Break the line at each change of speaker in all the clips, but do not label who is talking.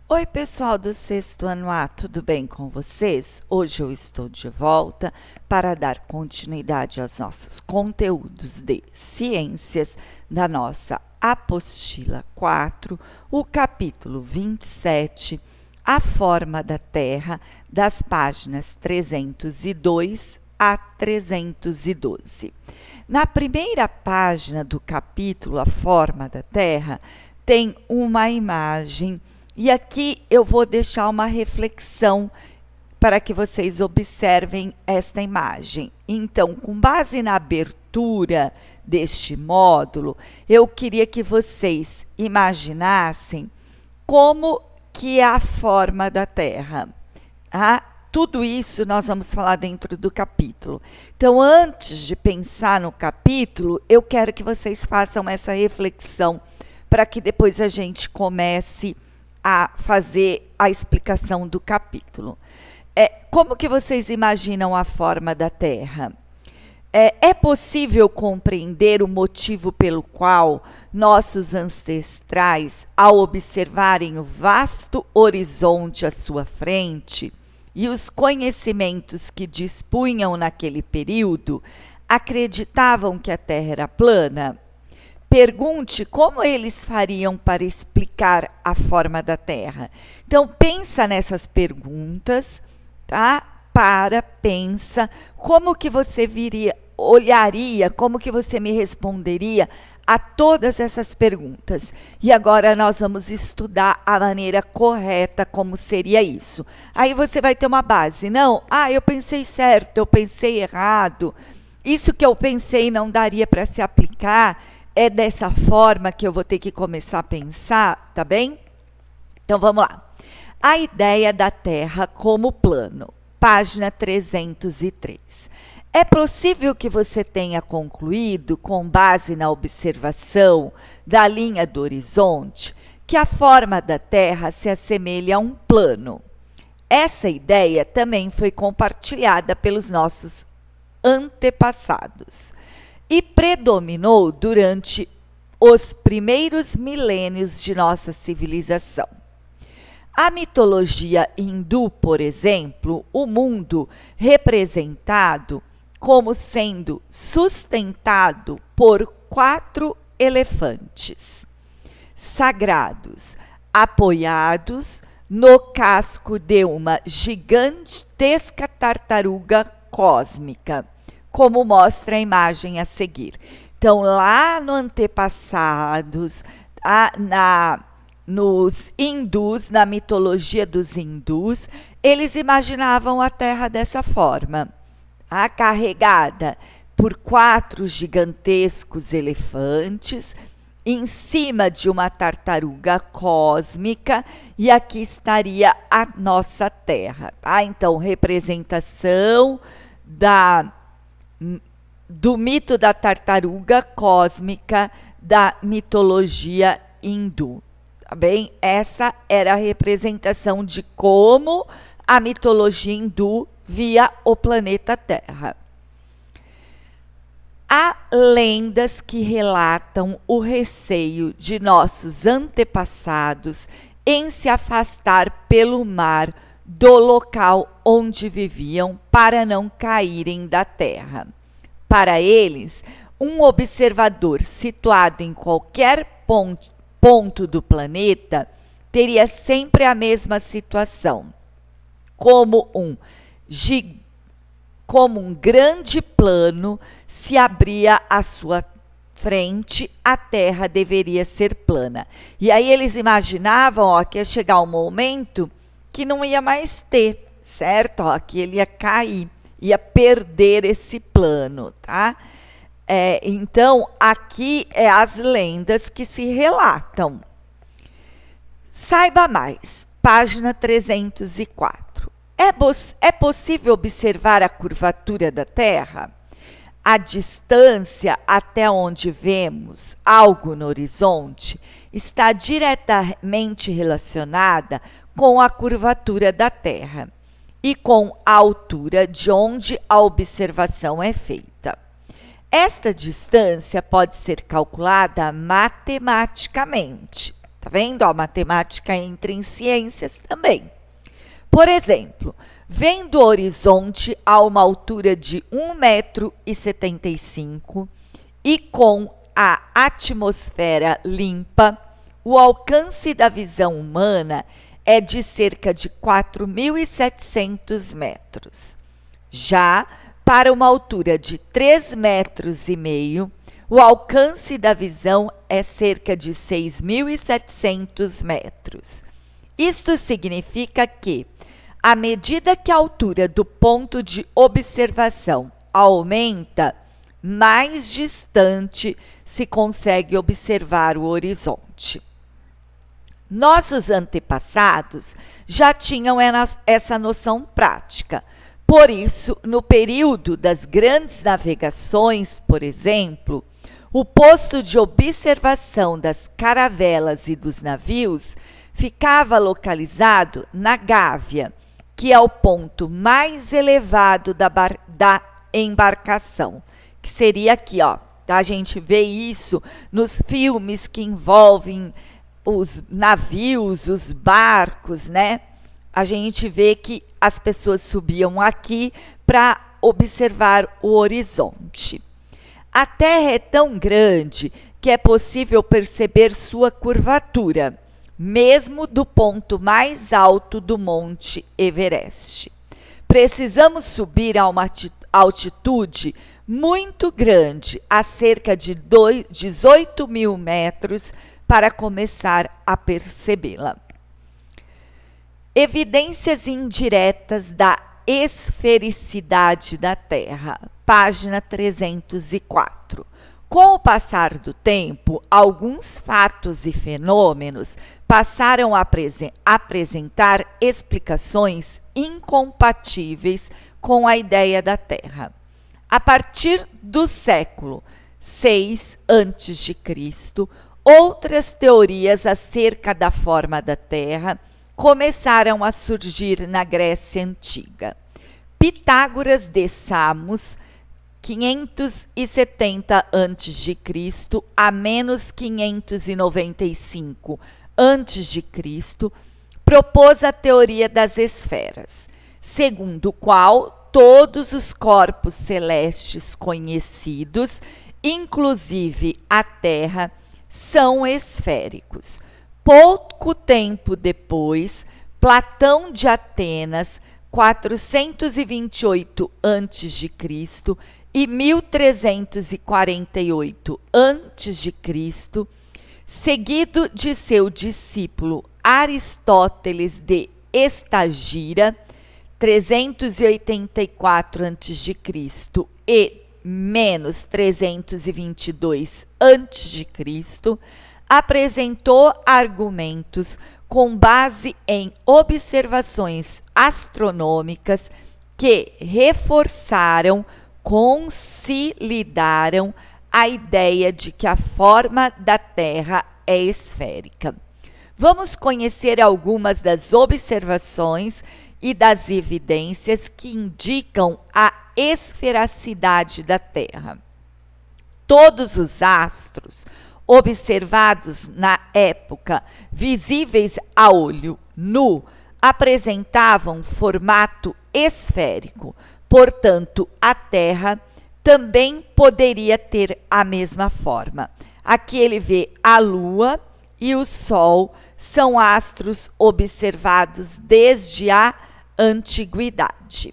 Oi, pessoal do sexto ano A, tudo bem com vocês? Hoje eu estou de volta para dar continuidade aos nossos conteúdos de ciências da nossa apostila 4, o capítulo 27, a forma da Terra, das páginas 302 a 312. Na primeira página do capítulo, a forma da Terra, tem uma imagem. E aqui eu vou deixar uma reflexão para que vocês observem esta imagem. Então, com base na abertura deste módulo, eu queria que vocês imaginassem como que é a forma da Terra. Tudo isso nós vamos falar dentro do capítulo. Então, antes de pensar no capítulo, eu quero que vocês façam essa reflexão para que depois a gente comece a fazer a explicação do capítulo. Como que vocês imaginam a forma da Terra? É possível compreender o motivo pelo qual nossos ancestrais, ao observarem o vasto horizonte à sua frente e os conhecimentos que dispunham naquele período, acreditavam que a Terra era plana? Pergunte como eles fariam para explicar a forma da Terra. Então, pensa nessas perguntas, tá? Pensa, como que você olharia, como que você me responderia a todas essas perguntas. E agora nós vamos estudar a maneira correta, como seria isso. Aí você vai ter uma base. Não, eu pensei certo, eu pensei errado. Isso que eu pensei não daria para se aplicar. É dessa forma que eu vou ter que começar a pensar, tá bem? Então, vamos lá. A ideia da Terra como plano, página 303. É possível que você tenha concluído, com base na observação da linha do horizonte, que a forma da Terra se assemelha a um plano. Essa ideia também foi compartilhada pelos nossos antepassados e predominou durante os primeiros milênios de nossa civilização. A mitologia hindu, por exemplo, o mundo representado como sendo sustentado por 4 elefantes sagrados, apoiados no casco de uma gigantesca tartaruga cósmica, como mostra a imagem a seguir. Então, lá no antepassados, nos hindus, na mitologia dos hindus, eles imaginavam a Terra dessa forma, carregada por 4 gigantescos elefantes, em cima de uma tartaruga cósmica, e aqui estaria a nossa Terra. Então, representação do mito da tartaruga cósmica da mitologia hindu. Tá bem? Essa era a representação de como a mitologia hindu via o planeta Terra. Há lendas que relatam o receio de nossos antepassados em se afastar pelo mar do local onde viviam para não caírem da Terra. Para eles, um observador situado em qualquer ponto do planeta teria sempre a mesma situação. Como um grande plano se abria à sua frente, a Terra deveria ser plana. E aí eles imaginavam que ia chegar um momento que não ia mais ter, certo? Que ele ia cair, ia perder esse plano, tá? Então, aqui é as lendas que se relatam. Saiba mais, página 304. É possível observar a curvatura da Terra? A distância até onde vemos algo no horizonte está diretamente relacionada com a curvatura da Terra e com a altura de onde a observação é feita. Esta distância pode ser calculada matematicamente, Tá vendo? A matemática entra em ciências também. Por exemplo, vendo o horizonte a uma altura de 1,75 m e com a atmosfera limpa, o alcance da visão humana é de cerca de 4.700 metros. Já para uma altura de 3,5 metros, o alcance da visão é cerca de 6.700 metros. Isto significa que, à medida que a altura do ponto de observação aumenta, mais distante se consegue observar o horizonte. Nossos antepassados já tinham essa noção prática. Por isso, no período das grandes navegações, por exemplo, o posto de observação das caravelas e dos navios ficava localizado na Gávea, que é o ponto mais elevado da embarcação, que seria aqui, ó. A gente vê isso nos filmes que envolvem os navios, os barcos, né? A gente vê que as pessoas subiam aqui para observar o horizonte. A Terra é tão grande que é possível perceber sua curvatura, mesmo do ponto mais alto do Monte Everest. Precisamos subir a uma altitude muito grande, a cerca de 18.000 metros, para começar a percebê-la. Evidências indiretas da esfericidade da Terra, página 304. Com o passar do tempo, alguns fatos e fenômenos passaram a apresentar explicações incompatíveis com a ideia da Terra. A partir do século VI a.C., outras teorias acerca da forma da Terra começaram a surgir na Grécia Antiga. Pitágoras de Samos, 570 a.C. a menos 595 a.C., propôs a teoria das esferas, segundo o qual todos os corpos celestes conhecidos, inclusive a Terra, são esféricos. Pouco tempo depois, Platão de Atenas, 428 a.C. e 1348 a.C., seguido de seu discípulo Aristóteles de Estagira, 384 a.C. e menos 322 a.C., apresentou argumentos com base em observações astronômicas que reforçaram, consolidaram a ideia de que a forma da Terra é esférica. Vamos conhecer algumas das observações e das evidências que indicam a esfericidade da Terra. Todos os astros observados na época, visíveis a olho nu, apresentavam formato esférico. Portanto, a Terra também poderia ter a mesma forma. Aqui ele vê a Lua e o Sol, são astros observados desde a antiguidade.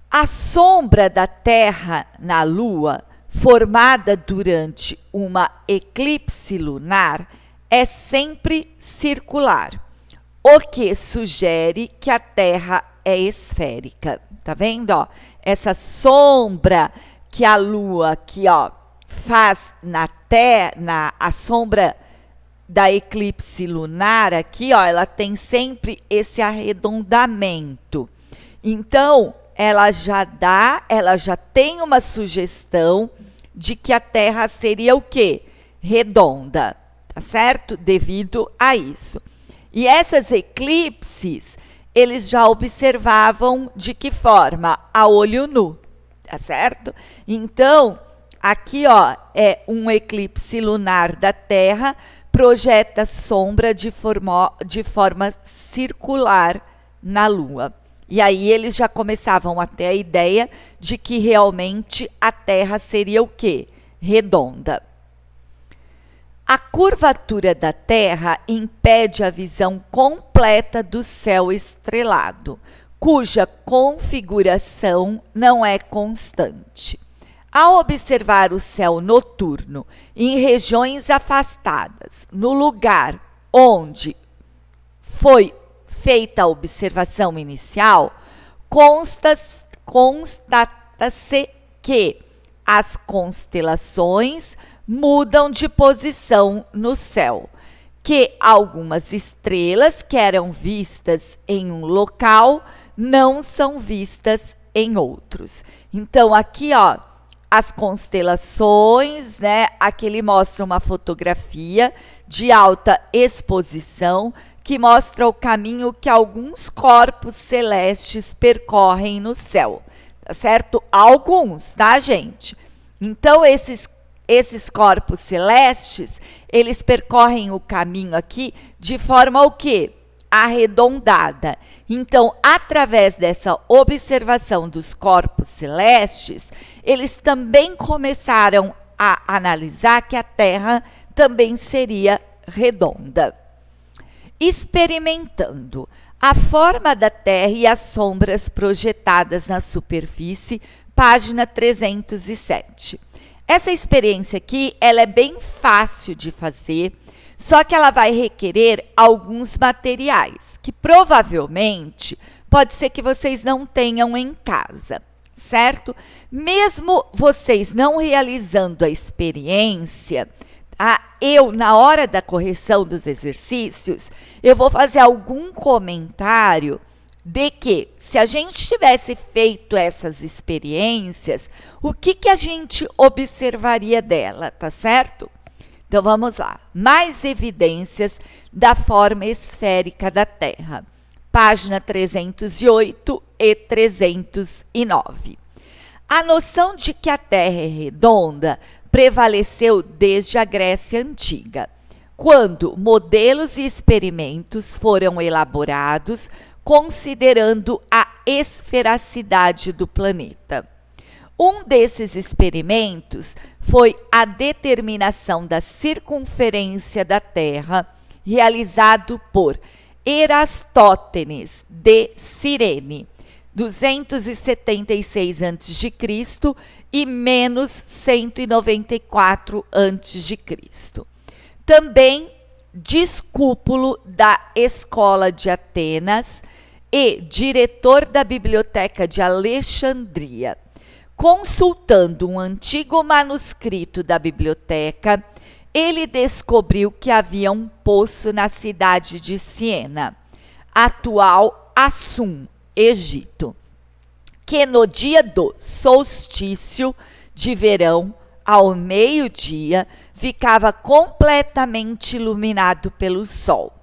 A sombra da Terra na Lua, formada durante uma eclipse lunar, é sempre circular, o que sugere que a Terra é esférica. Tá vendo, ó? Essa sombra que a Lua aqui, ó, faz na Terra, a sombra da eclipse lunar aqui, ó, ela tem sempre esse arredondamento. Então, ela já tem uma sugestão de que a Terra seria o quê? Redonda, tá certo? Devido a isso. E essas eclipses, eles já observavam de que forma? A olho nu, tá certo? Então, aqui, ó, é um eclipse lunar da Terra projeta sombra de forma circular na Lua. E aí eles já começavam a ter a ideia de que realmente a Terra seria o quê? Redonda. A curvatura da Terra impede a visão completa do céu estrelado, cuja configuração não é constante. Ao observar o céu noturno em regiões afastadas, no lugar onde foi feita a observação inicial, constata-se que as constelações mudam de posição no céu, que algumas estrelas que eram vistas em um local não são vistas em outros. Então, aqui, ó, as constelações, né? Aqui ele mostra uma fotografia de alta exposição que mostra o caminho que alguns corpos celestes percorrem no céu, tá certo? Alguns, tá, gente? Então, esses corpos celestes, eles percorrem o caminho aqui de forma o quê? Arredondada. Então, através dessa observação dos corpos celestes, eles também começaram a analisar que a Terra também seria redonda. Experimentando a forma da Terra e as sombras projetadas na superfície, página 307. Essa experiência aqui, ela é bem fácil de fazer, só que ela vai requerer alguns materiais, que provavelmente pode ser que vocês não tenham em casa, certo? Mesmo vocês não realizando a experiência, eu, na hora da correção dos exercícios, eu vou fazer algum comentário de que, se a gente tivesse feito essas experiências, o que a gente observaria dela, tá certo? Então, vamos lá. Mais evidências da forma esférica da Terra. Página 308 e 309. A noção de que a Terra é redonda prevaleceu desde a Grécia Antiga, quando modelos e experimentos foram elaborados considerando a esfericidade do planeta. Um desses experimentos foi a determinação da circunferência da Terra, realizado por Erastótenes de Cirene, 276 a.C. e menos 194 a.C. Também discípulo da Escola de Atenas e diretor da Biblioteca de Alexandria. Consultando um antigo manuscrito da biblioteca, ele descobriu que havia um poço na cidade de Siena, atual Assum, Egito, que no dia do solstício de verão, ao meio-dia, ficava completamente iluminado pelo sol,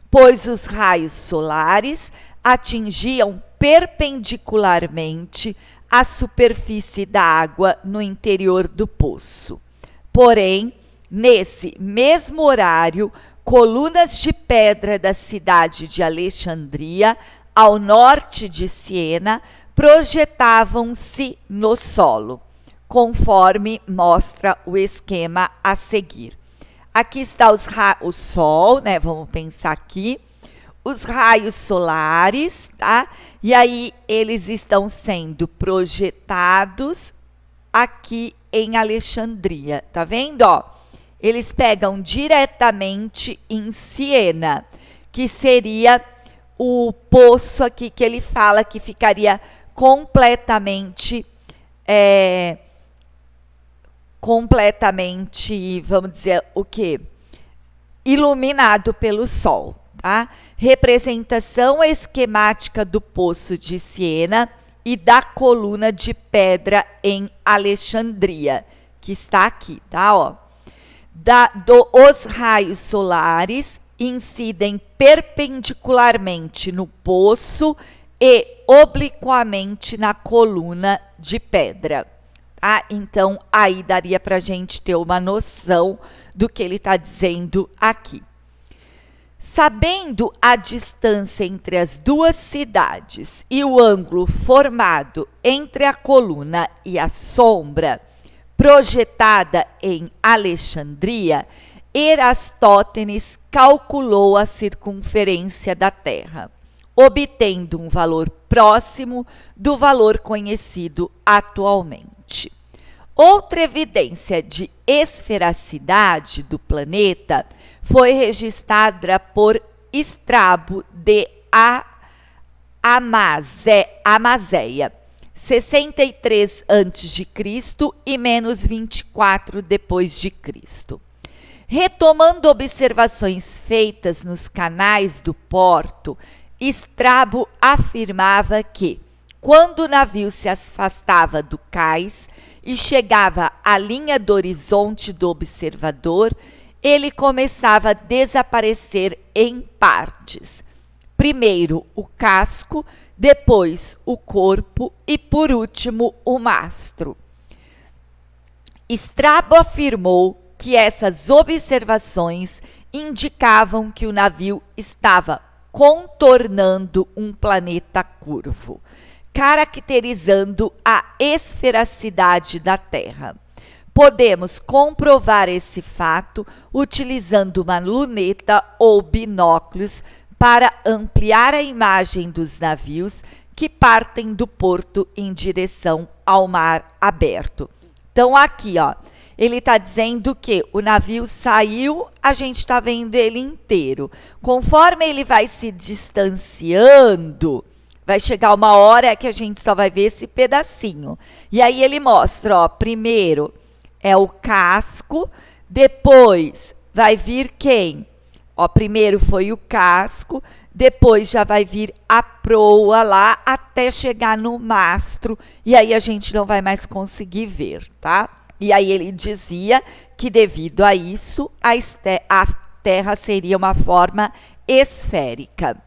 pois os raios solares atingiam perpendicularmente a superfície da água no interior do poço. Porém, nesse mesmo horário, colunas de pedra da cidade de Alexandria, ao norte de Siena, projetavam-se no solo, conforme mostra o esquema a seguir. Aqui está o Sol, né? Vamos pensar aqui. Os raios solares, tá? E aí eles estão sendo projetados aqui em Alexandria, tá vendo, ó? Eles pegam diretamente em Siena, que seria o poço aqui que ele fala que ficaria completamente, vamos dizer, o quê? Iluminado pelo sol, tá? Representação esquemática do poço de Siena e da coluna de pedra em Alexandria, que está aqui, tá? Ó. Os raios solares incidem perpendicularmente no poço e obliquamente na coluna de pedra. tá? Então, aí daria para a gente ter uma noção do que ele está dizendo aqui. Sabendo a distância entre as duas cidades e o ângulo formado entre a coluna e a sombra, projetada em Alexandria, Erastótenes calculou a circunferência da Terra, obtendo um valor próximo do valor conhecido atualmente. Outra evidência de esfericidade do planeta foi registrada por Estrabo de Amazeia, 63 a.C. e menos 24 depois de Cristo. Retomando observações feitas nos canais do porto, Estrabo afirmava que, quando o navio se afastava do cais e chegava à linha do horizonte do observador, ele começava a desaparecer em partes. Primeiro o casco, depois o corpo e, por último, o mastro. Estrabo afirmou que essas observações indicavam que o navio estava contornando um planeta curvo, caracterizando a esfericidade da Terra. Podemos comprovar esse fato utilizando uma luneta ou binóculos para ampliar a imagem dos navios que partem do porto em direção ao mar aberto. Então, aqui, ó, ele está dizendo que o navio saiu, a gente está vendo ele inteiro. Conforme ele vai se distanciando, vai chegar uma hora que a gente só vai ver esse pedacinho. E aí ele mostra, ó, primeiro é o casco, depois vai vir quem? Ó, primeiro foi o casco, depois já vai vir a proa lá até chegar no mastro, e aí a gente não vai mais conseguir ver, tá? E aí ele dizia que devido a isso, a Terra seria uma forma esférica.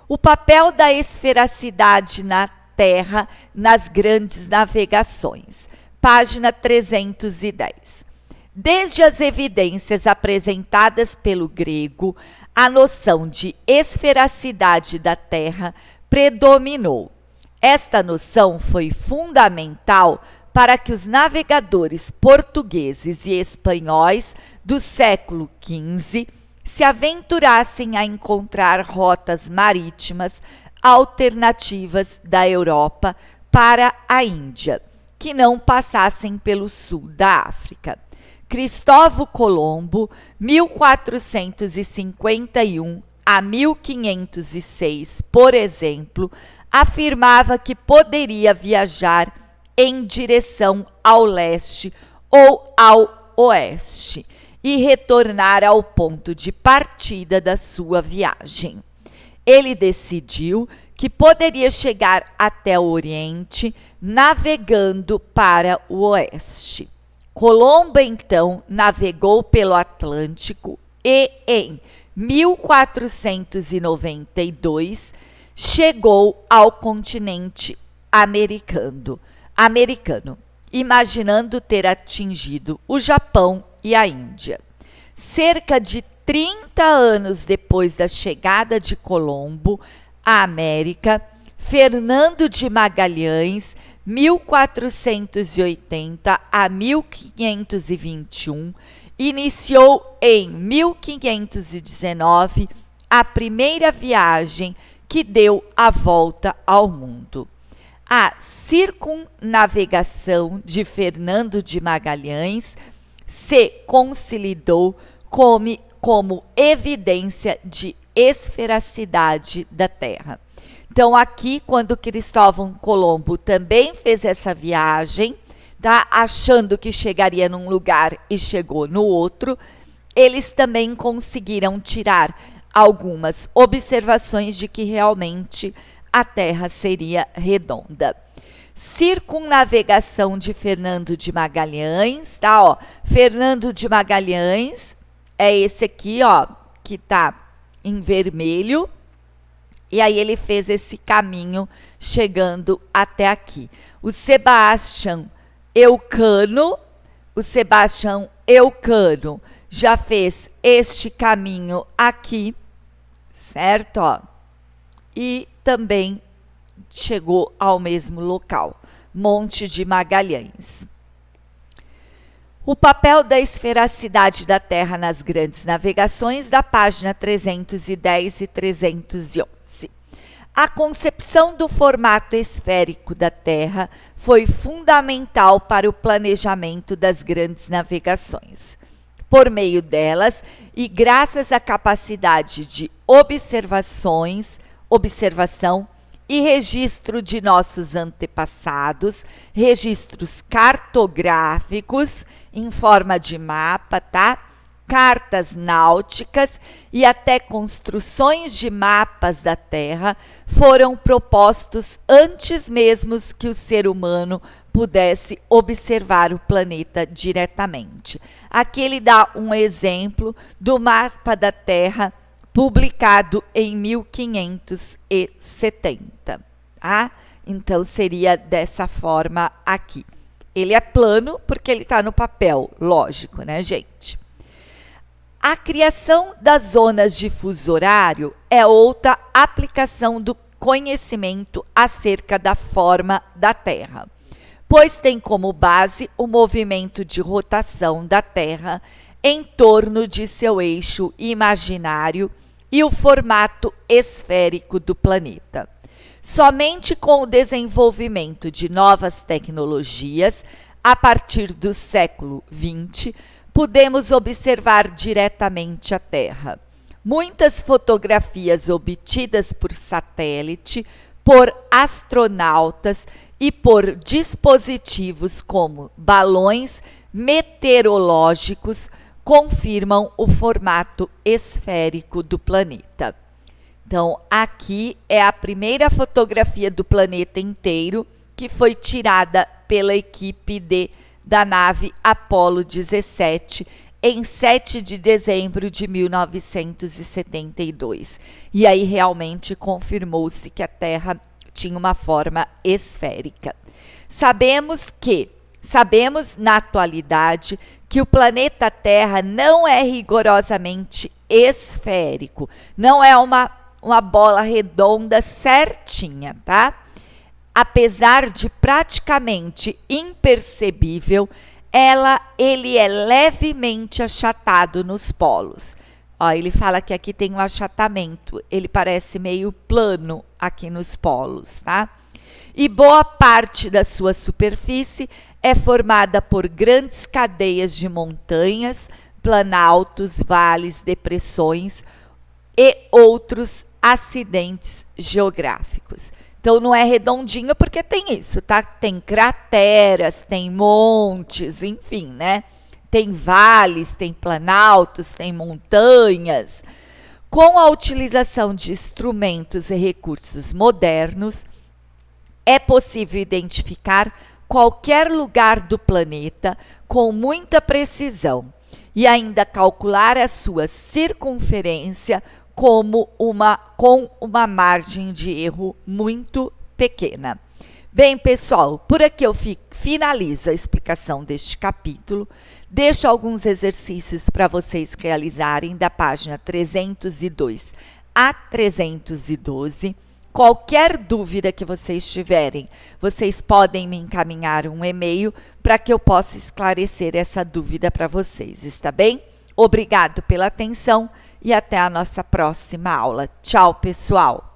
O papel da esfericidade na Terra nas grandes navegações. Página 310. Desde as evidências apresentadas pelo grego, a noção de esfericidade da Terra predominou. Esta noção foi fundamental para que os navegadores portugueses e espanhóis do século XV se aventurassem a encontrar rotas marítimas alternativas da Europa para a Índia, que não passassem pelo sul da África. Cristóvão Colombo, 1451 a 1506, por exemplo, afirmava que poderia viajar em direção ao leste ou ao oeste e retornar ao ponto de partida da sua viagem. Ele decidiu que poderia chegar até o Oriente navegando para o oeste. Colombo, então, navegou pelo Atlântico e, em 1492, chegou ao continente americano, imaginando ter atingido o Japão e a Índia. Cerca de 30 anos depois da chegada de Colombo à América, Fernando de Magalhães, 1480 a 1521, iniciou em 1519 a primeira viagem que deu a volta ao mundo. A circunnavegação de Fernando de Magalhães se consolidou como evidência de esfericidade da Terra. Então, aqui, quando Cristóvão Colombo também fez essa viagem, tá, achando que chegaria num lugar e chegou no outro, eles também conseguiram tirar algumas observações de que realmente a Terra seria redonda. Circunnavegação de Fernando de Magalhães, tá, ó. Fernando de Magalhães é esse aqui, ó, que tá em vermelho. E aí ele fez esse caminho chegando até aqui. O Sebastião Elcano, o Sebastião Elcano já fez este caminho aqui, certo? Ó, e também chegou ao mesmo local, Monte de Magalhães. O papel da esfericidade da Terra nas grandes navegações, da página 310 e 311. A concepção do formato esférico da Terra foi fundamental para o planejamento das grandes navegações. Por meio delas, e graças à capacidade de observação e registro de nossos antepassados, registros cartográficos em forma de mapa, tá? Cartas náuticas e até construções de mapas da Terra foram propostos antes mesmo que o ser humano pudesse observar o planeta diretamente. Aqui ele dá um exemplo do mapa da Terra publicado em 1570, tá? Então, seria dessa forma aqui. Ele é plano porque ele está no papel, lógico, né, gente? A criação das zonas de fuso horário é outra aplicação do conhecimento acerca da forma da Terra, pois tem como base o movimento de rotação da Terra em torno de seu eixo imaginário e o formato esférico do planeta. Somente com o desenvolvimento de novas tecnologias, a partir do século XX, podemos observar diretamente a Terra. Muitas fotografias obtidas por satélite, por astronautas e por dispositivos como balões meteorológicos confirmam o formato esférico do planeta. Então, aqui é a primeira fotografia do planeta inteiro que foi tirada pela equipe da nave Apollo 17 em 7 de dezembro de 1972. E aí realmente confirmou-se que a Terra tinha uma forma esférica. Sabemos na atualidade que o planeta Terra não é rigorosamente esférico, não é uma bola redonda certinha, tá? Apesar de praticamente imperceptível, ele é levemente achatado nos polos. Ó, ele fala que aqui tem um achatamento, ele parece meio plano aqui nos polos, tá? E boa parte da sua superfície é formada por grandes cadeias de montanhas, planaltos, vales, depressões e outros acidentes geográficos. Então, não é redondinho porque tem isso, tá? Tem crateras, tem montes, enfim, né? Tem vales, tem planaltos, tem montanhas. Com a utilização de instrumentos e recursos modernos, é possível identificar qualquer lugar do planeta com muita precisão e ainda calcular a sua circunferência com uma margem de erro muito pequena. Bem, pessoal, por aqui eu finalizo a explicação deste capítulo. Deixo alguns exercícios para vocês realizarem da página 302 a 312. Qualquer dúvida que vocês tiverem, vocês podem me encaminhar um e-mail para que eu possa esclarecer essa dúvida para vocês, está bem? Obrigado pela atenção e até a nossa próxima aula. Tchau, pessoal!